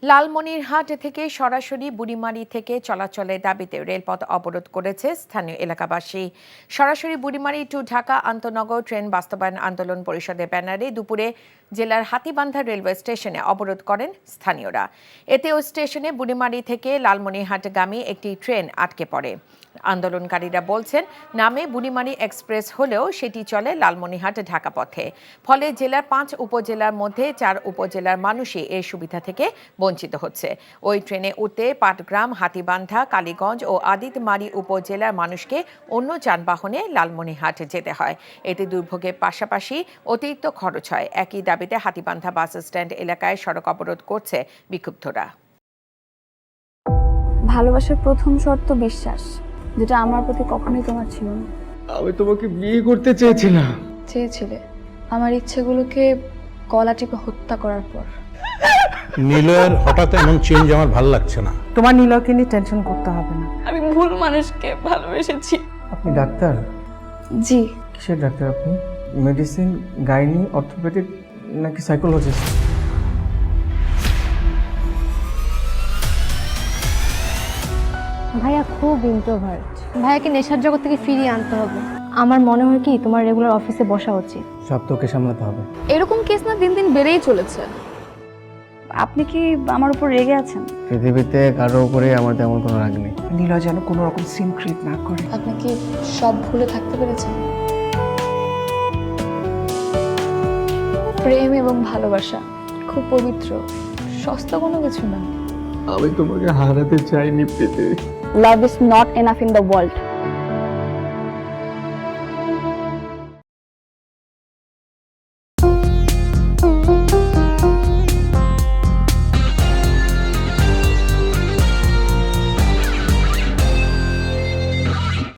লালমনিরহাট থেকে সরাসরি বুড়িমারি থেকে চলাচলের দাবিতে রেলপথ অবরোধ করেছে স্থানীয় এলাকাবাসী। সরাসরি বুড়িমারি টু ঢাকা আন্তনগর ট্রেন বাস্তবায়ন আন্দোলন পরিষদের ব্যানারে দুপুরে জেলার হাতীবান্ধা রেলওয়ে স্টেশনে অবরোধ করেন স্থানীয়রা। এতে ওই স্টেশনে বুড়িমারি থেকে লালমনিরহাটগামী একটি ট্রেন আটকে পড়ে। আন্দোলনকারীরা বলছেন, নামে বুড়িমারি এক্সপ্রেস হলেও সেটি চলে লালমনিরহাট ঢাকা পথে। ফলে জেলার 5 উপজেলার মধ্যে 4 উপজেলার মানুষই এর সুবিধা থেকে বঞ্চিত হচ্ছে। ওই ট্রেনে উঠতে পাটগ্রাম, হাতীবান্ধা, কালীগঞ্জ ও আদিতমারি উপজেলার মানুষকে অন্য যানবাহনে লালমনিরহাট যেতে হয়। এতে দুর্ভোগের পাশাপাশি অতিরিক্ত খরচ হয়। একই দাবিতে হাতীবান্ধা বাস স্ট্যান্ড এলাকায় সড়ক অবরোধ করছে বিক্ষুব্ধরা। ভালোবাসার প্রথম শর্ত বিশ্বাস, যেটা আমার প্রতি কখনোই তোমার ছিল না। আমি তোমাকে বিয়ে করতে চেয়েছিলাম। চেয়েছিলে আমার ইচ্ছেগুলোকে গলা টিপে হত্যা করার পর। নিলয়ের হঠাৎ এমন চেঞ্জ আমার ভালো লাগছে না। তোমার নিলয়কে নিয়ে টেনশন করতে হবে না। আমি ভুল মানুষকে ভালোবেসেছি। আপনি ডাক্তার? জি। কিসের ডাক্তার আপনি? মেডিসিন, গাইনি, অর্থোপেডিক নাকি সাইকোলজিস্ট? ভাইয়া খুব ইন্ট্রোভার্ট। ভাইয়াকে নেশার জগৎ থেকে ফিরিয়ে আনতে হবে। আমার মনে হয় কি তোমার রেগুলার অফিসে বসা উচিত। সব তোকে সামলাতে হবে। এরকম কেস না দিন দিন বেড়েই চলেছে। আপনি কি আমার উপর রেগে আছেন? পৃথিবীতে কারো উপরে আমার তেমন কোনো রাগ নেই। নিলয় যেন কোনো রকম সিন ক্রিয়েট না করে। আপনি কি সব ভুলে থাকতে পেরেছেন? প্রেম এবং ভালোবাসা খুব পবিত্র, সস্তা কোনো কিছু না। আমি তোমাকে হারাতে চাইনি প্রীতি। Love is not enough in the world.